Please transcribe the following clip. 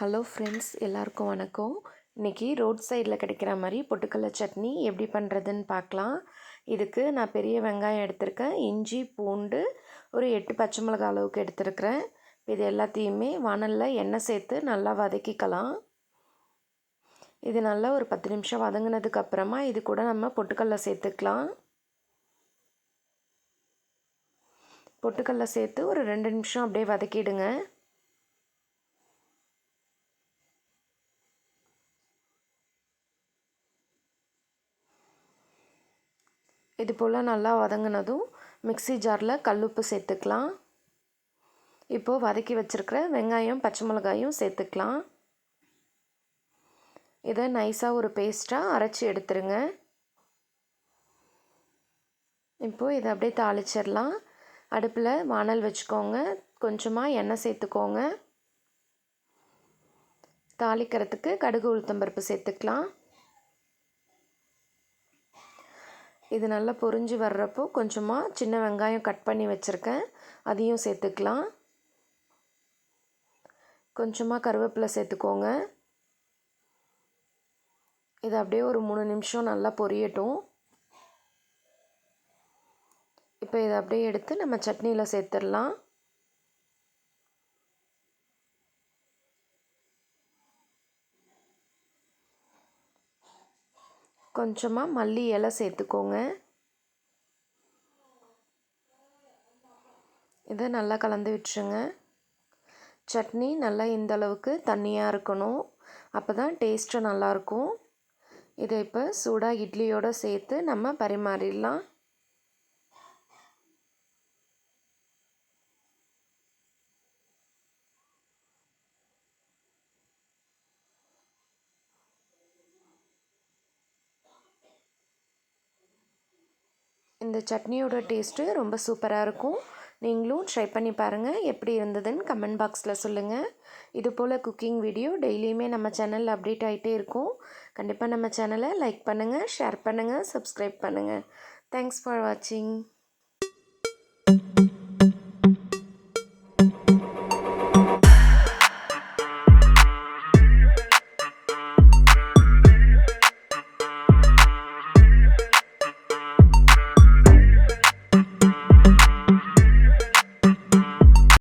Hello friends, எல்லாருக்கும் வணக்கம். இன்றைக்கி ரோட் சைடில் கிடைக்கிற மாதிரி பொட்டுக்கடலை சட்னி எப்படி பண்ணுறதுன்னு பார்க்கலாம். இதுக்கு நான் பெரிய வெங்காயம் எடுத்திருக்கேன், இஞ்சி பூண்டு ஒரு 8 பச்சை மிளகாய் அளவுக்கு எடுத்துருக்கிறேன். இது எல்லாத்தையுமே வானலில் எண்ணெய் சேர்த்து நல்லா வதக்கிக்கலாம். இது நல்லா ஒரு 10 நிமிஷம் வதங்கினதுக்கு அப்புறமா இது கூட நம்ம பொட்டுக்கடலை சேர்த்துக்கலாம். பொட்டுக்கடலை சேர்த்து ஒரு 2 நிமிஷம் அப்படியே வதக்கிடுங்க. இது போல் நல்லா வதங்கினதும் மிக்ஸி ஜாரில் கல்லுப்பு சேர்த்துக்கலாம். இப்போது வதக்கி வச்சுருக்கிற வெங்காயம் பச்சை மிளகாயும் சேர்த்துக்கலாம். இதை நைஸாக ஒரு பேஸ்ட்டாக அரைச்சி எடுத்துருங்க. இப்போது இதை அப்படியே தாளிச்சிடலாம். அடுப்பில் வானல் வச்சுக்கோங்க, கொஞ்சமாக எண்ணெய் சேர்த்துக்கோங்க. தாளிக்கிறதுக்கு கடுகு உளுத்தம்பருப்பு சேர்த்துக்கலாம். இது நல்லா பொரிஞ்சு வர்றப்போ கொஞ்சமாக சின்ன வெங்காயம் கட் பண்ணி வச்சுருக்கேன், அதையும் சேர்த்துக்கலாம். கொஞ்சமாக கருவேப்பிலை சேர்த்துக்கோங்க. இது அப்படியே ஒரு 3 நிமிஷம் நல்லா பொரியட்டும். இப்போ இதை அப்படியே எடுத்து நம்ம சட்னியில் சேர்த்துடலாம். கொஞ்சமாக மல்லி இலை சேர்த்துக்கோங்க. இதை நல்லா கலந்து விட்டுருங்க. சட்னி நல்லா இந்த அளவுக்கு தண்ணியாக இருக்கணும், அப்போ தான் டேஸ்ட்டு நல்லாயிருக்கும். இதை இப்போ சூடாக இட்லியோடு சேர்த்து நம்ம பரிமாறிடலாம். இந்த சட்னியோட டேஸ்ட்டு ரொம்ப சூப்பராக இருக்கும். நீங்களும் ட்ரை பண்ணி பாருங்கள். எப்படி இருந்ததுன்னு கமெண்ட் பாக்ஸில் சொல்லுங்கள். இது போல் குக்கிங் வீடியோ டெய்லியுமே நம்ம சேனலில் அப்டேட் ஆகிட்டே இருக்கும். கண்டிப்பாக நம்ம சேனலை லைக் பண்ணுங்கள், ஷேர் பண்ணுங்கள், சப்ஸ்கிரைப் பண்ணுங்கள். தேங்க்ஸ் ஃபார் வாட்சிங்.